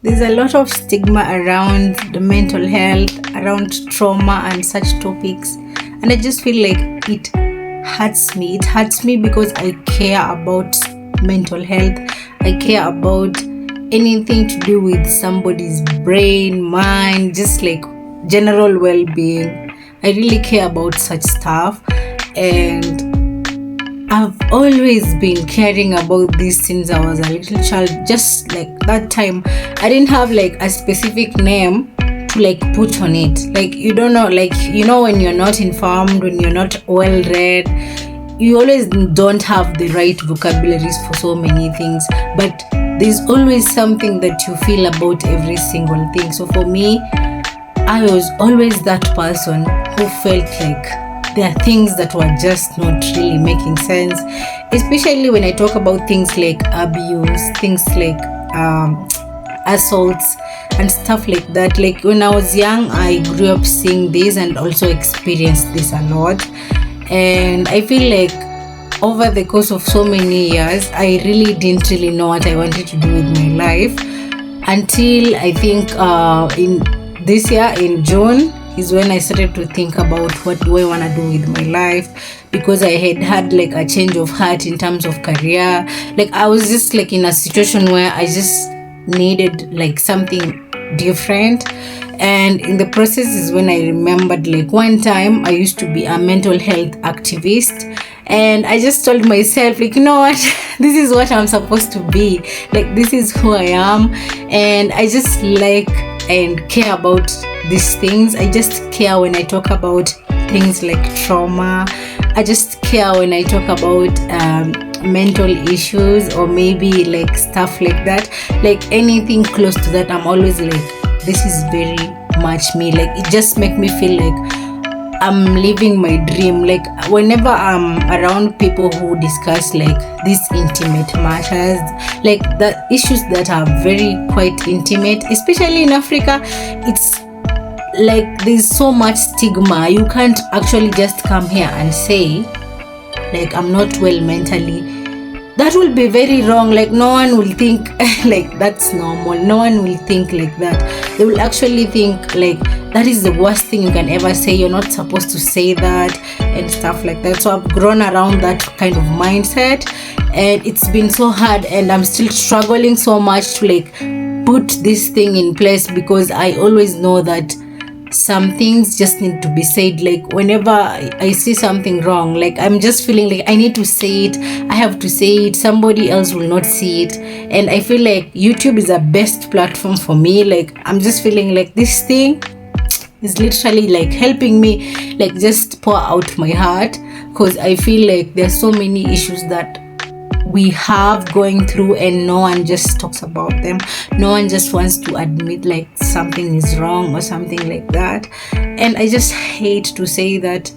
There's a lot of stigma around the mental health, around trauma and such topics. And I just feel like it hurts me. It hurts me because I care about mental health. I care about anything to do with somebody's brain, mind, just like general well-being. I really care about such stuff. And I've always been caring about this since I was a little child. Just like that time, I didn't have like a specific name to like put on it. Like, you don't know, like, you know, when you're not informed, when you're not well read, you always don't have the right vocabularies for so many things. But there's always something that you feel about every single thing. So for me, I was always that person who felt like there are things that were just not really making sense, especially when I talk about things like abuse, things like assaults and stuff like that. Like when I was young, I grew up seeing this and also experienced this a lot. And I feel like over the course of so many years, I really didn't really know what I wanted to do with my life until I think in this year in June is when I started to think about what do I want to do with my life, because I had like a change of heart in terms of career. Like I was just like in a situation where I just needed like something different. And in the process is when I remembered like one time I used to be a mental health activist, and I just told myself, like, you know what, this is what I'm supposed to be, like this is who I am. And I just like and care about these things. I just care when I talk about things like trauma. I just care when I talk about mental issues or maybe like stuff like that. Like anything close to that, I'm always like, this is very much me. Like it just makes me feel like I'm living my dream. Like whenever I'm around people who discuss like these intimate matters, like the issues that are very quite intimate, especially in Africa, it's like there's so much stigma. You can't actually just come here and say like I'm not well mentally. That will be very wrong. Like no one will think like that's normal. No one will think like that. They will actually think like that is the worst thing you can ever say. You're not supposed to say that and stuff like that. So I've grown around that kind of mindset, and it's been so hard, and I'm still struggling so much to like put this thing in place, because I always know that some things just need to be said. Like whenever I see something wrong, like I'm just feeling like I need to say it. I have to say it. Somebody else will not see it. And I feel like YouTube is the best platform for me. Like I'm just feeling like this thing is literally like helping me like just pour out my heart, because I feel like there's so many issues that we have going through and no one just talks about them. No one just wants to admit like something is wrong or something like that. And I just hate to say that.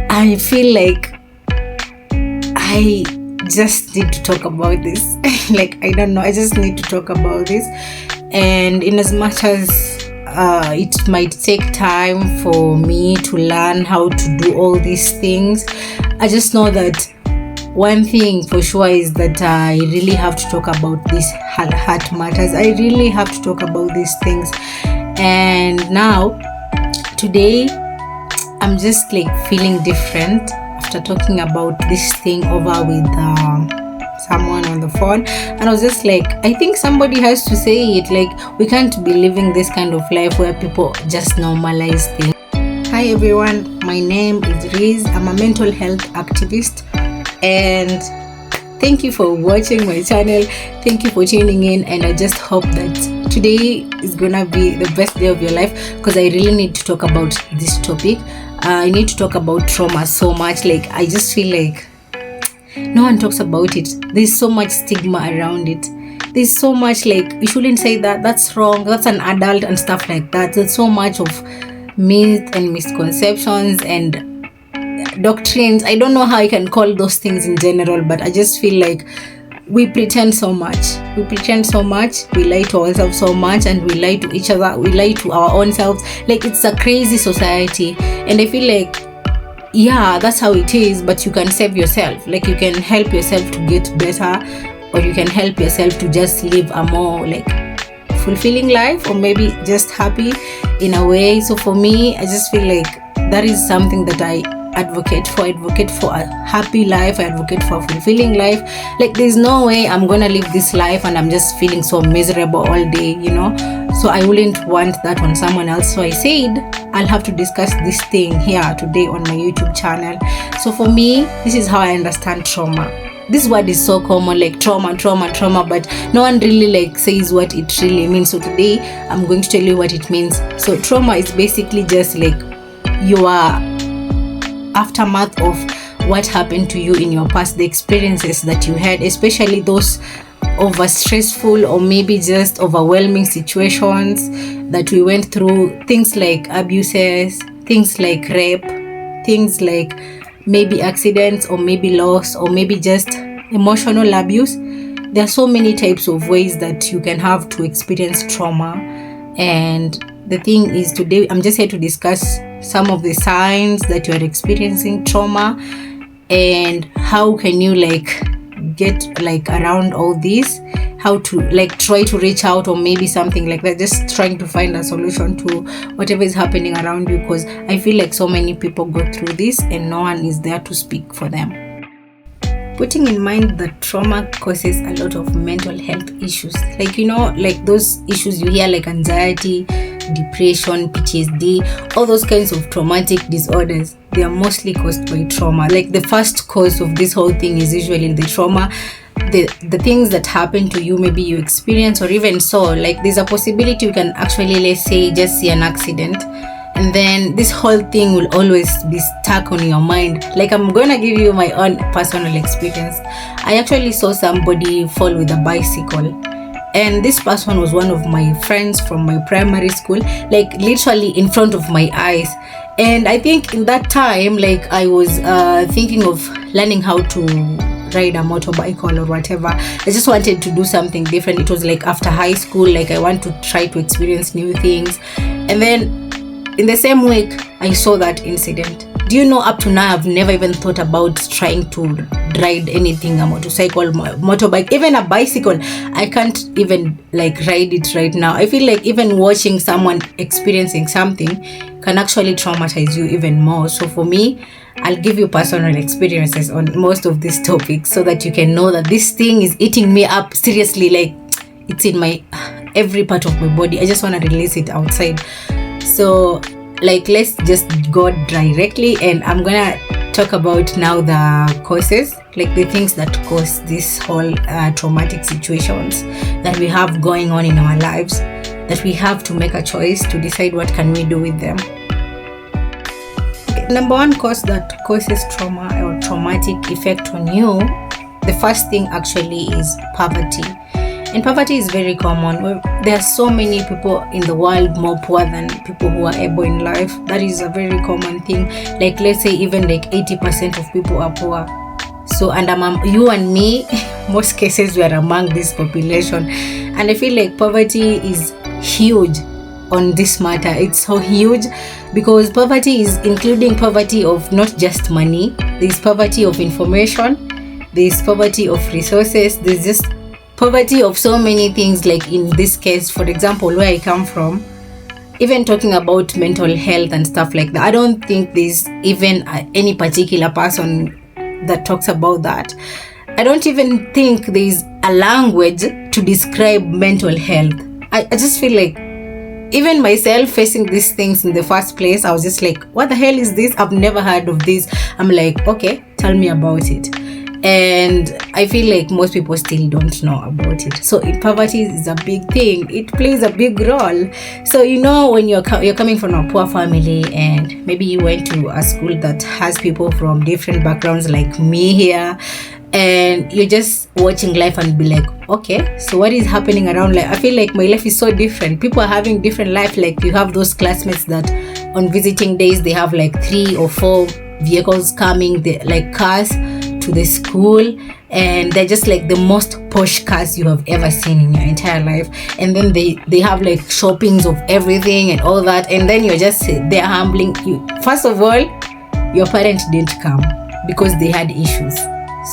I feel like I just need to talk about this. Like I don't know, I just need to talk about this. And in as much as it might take time for me to learn how to do all these things, I just know that one thing for sure is that I really have to talk about these heart matters. I really have to talk about these things. And now, today, I'm just like feeling different after talking about this thing over with someone on the phone. And I was just like, I think somebody has to say it. Like, we can't be living this kind of life where people just normalize things. Hi everyone, my name is Riz. I'm a mental health activist. And thank you for watching my channel. Thank you for tuning in, and I just hope that today is gonna be the best day of your life, because I really need to talk about this topic. I need to talk about trauma so much. Like I just feel like no one talks about it. There's so much stigma around it. There's so much like you shouldn't say that, that's wrong, that's an adult and stuff like that. There's so much of myth and misconceptions and doctrines. I don't know how I can call those things in general, but I just feel like we pretend so much. We pretend so much. We lie to ourselves so much, and we lie to each other. We lie to our own selves. Like it's a crazy society, and I feel like yeah, that's how it is. But you can save yourself. Like you can help yourself to get better, or you can help yourself to just live a more like fulfilling life, or maybe just happy in a way. So for me, I just feel like that is something that I advocate for. I advocate for a happy life. I advocate for a fulfilling life. Like, there's no way I'm gonna live this life and I'm just feeling so miserable all day, so I wouldn't want that on someone else. So I said I'll have to discuss this thing here today on my YouTube channel. So for me, this is how I understand trauma. This word is so common, like trauma, but no one really like says what it really means. So today I'm going to tell you what it means. So trauma is basically just like your aftermath of what happened to you in your past, the experiences that you had, especially those over stressful or maybe just overwhelming situations that we went through. Things like abuses, things like rape, things like maybe accidents, or maybe loss, or maybe just emotional abuse. There are so many types of ways that you can have to experience trauma. And the thing is, today I'm just here to discuss some of the signs that you are experiencing trauma, and how can you get around all this, how to try to reach out, or maybe something like that, just trying to find a solution to whatever is happening around you, because I feel like so many people go through this and no one is there to speak for them. Putting in mind that trauma causes a lot of mental health issues, those issues you hear, like anxiety, depression, PTSD, all those kinds of traumatic disorders, they are mostly caused by trauma. Like, the first cause of this whole thing is usually the trauma, the things that happen to you, maybe you experience or even saw. Like, there's a possibility you can actually, let's say, just see an accident, and then this whole thing will always be stuck on your mind. Like, I'm gonna give you my own personal experience. I actually saw somebody fall with a bicycle, and this person was one of my friends from my primary school, like literally in front of my eyes. And I think in that time, I was thinking of learning how to ride a motorbike or whatever. I just wanted to do something different. It was after high school, I want to try to experience new things. And then in the same week, I saw that incident. Do you know, up to now, I've never even thought about trying to ride anything, a motorcycle, motorbike, even a bicycle. I can't even ride it right now. I feel like even watching someone experiencing something can actually traumatize you even more. So for me, I'll give you personal experiences on most of these topics, so that you can know that this thing is eating me up seriously. It's in my every part of my body. I just want to release it outside. So let's just go directly, and I'm gonna talk about now the causes, the things that cause this whole traumatic situations that we have going on in our lives, that we have to make a choice to decide what can we do with them. Number one cause that causes trauma or traumatic effect on you, the first thing actually is poverty. And poverty is very common. There are so many people in the world more poor than people who are able in life. That is a very common thing. Let's say even 80% of people are poor. So, and you and me, most cases we are among this population. And I feel like poverty is huge on this matter. It's so huge because poverty is including poverty of not just money. There's poverty of information. There's poverty of resources. There's just poverty of so many things. In this case, for example, where I come from, even talking about mental health and stuff like that, I don't think there's even any particular person that talks about that. I don't even think there's a language to describe mental health. I just feel like even myself facing these things in the first place, I was just like, what the hell is this? I've never heard of this. I'm like, okay, tell me about it. And I feel like most people still don't know about it. So poverty is a big thing. It plays a big role. So when you're coming from a poor family, and maybe you went to a school that has people from different backgrounds like me here, and you're just watching life and be like, okay, so what is happening around? I feel like my life is so different. People are having different life. You have those classmates that on visiting days, they have 3 or 4 vehicles coming, cars to the school, and they're just the most posh cars you have ever seen in your entire life. And then they have shoppings of everything and all that, and then you're just there humbling you. First of all, your parents didn't come because they had issues,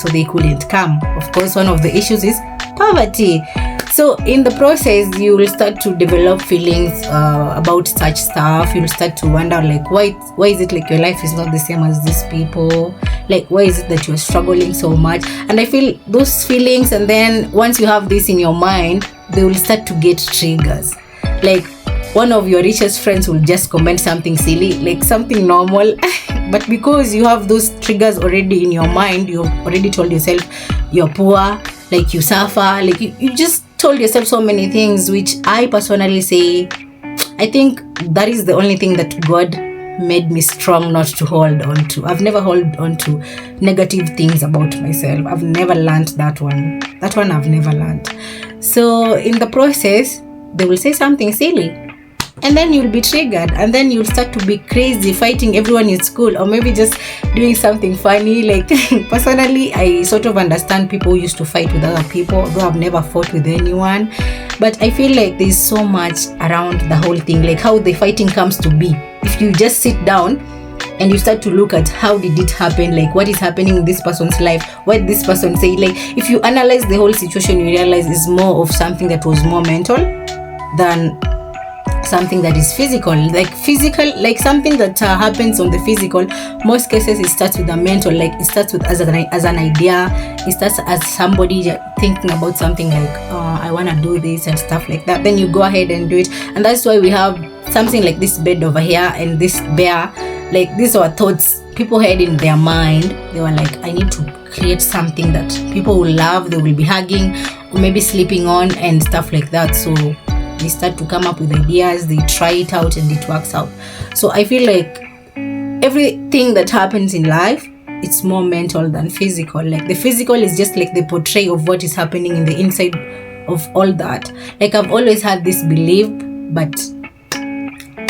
so they couldn't come. Of course, one of the issues is poverty. So in the process, you will start to develop feelings about such stuff. You'll start to wonder, like, why is it like your life is not the same as these people? Like, why is it that you're struggling so much? And I feel those feelings, and then once you have this in your mind, they will start to get triggers. Like, one of your richest friends will just comment something silly, like something normal, but because you have those triggers already in your mind, you've already told yourself you're poor, like you suffer, like you just told yourself so many things, which I personally say, I think that is the only thing that God made me strong not to hold on to. I've never held on to negative things about myself. I've never learned that one. That one I've never learned. So in the process, they will say something silly, and then you'll be triggered, and then you'll start to be crazy, fighting everyone in school, or maybe just doing something funny. Like, personally, I sort of understand people who used to fight with other people, though I've never fought with anyone. But I feel like there's so much around the whole thing, like how the fighting comes to be. If you just sit down and you start to look at how did it happen, like what is happening in this person's life, what this person say, like if you analyze the whole situation, you realize it's more of something that was more mental than something that is physical. Like something that happens on the physical, most cases it starts with the mental. Like it starts with as an idea. It starts as somebody thinking about something like, I want to do this and stuff like that. Then you go ahead and do it, and that's why we have something like this bed over here and this bear. Like, these are thoughts people had in their mind. They were like, I need to create something that people will love, they will be hugging, or maybe sleeping on and stuff like that. So they start to come up with ideas, they try it out, and it works out. So I feel like everything that happens in life, it's more mental than physical. Like, the physical is just like the portrayal of what is happening in the inside of all that. Like, I've always had this belief, but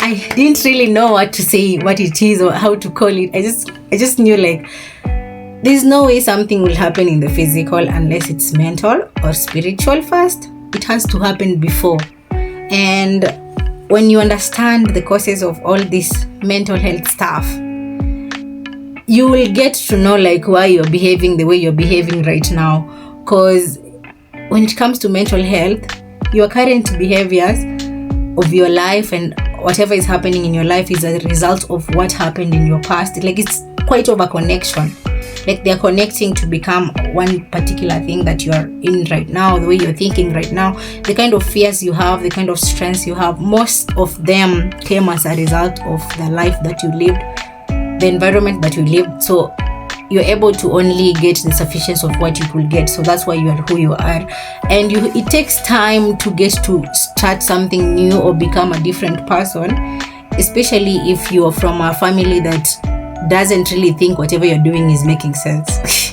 I didn't really know what to say, what it is, or how to call it. I just knew, like, there's no way something will happen in the physical unless it's mental or spiritual first. It has to happen before. And when you understand the causes of all this mental health stuff, you will get to know, like, why you're behaving the way you're behaving right now. Because when it comes to mental health, your current behaviors of your life and whatever is happening in your life is a result of what happened in your past. Like, it's quite of a connection. Like, they're connecting to become one particular thing that you are in right now, the way you're thinking right now, the kind of fears you have, the kind of strengths you have. Most of them came as a result of the life that you lived, the environment that you lived. So you're able to only get the sufficiency of what you could get. So that's why you are who you are. And it takes time to get to start something new or become a different person, especially if you're from a family that doesn't really think whatever you're doing is making sense.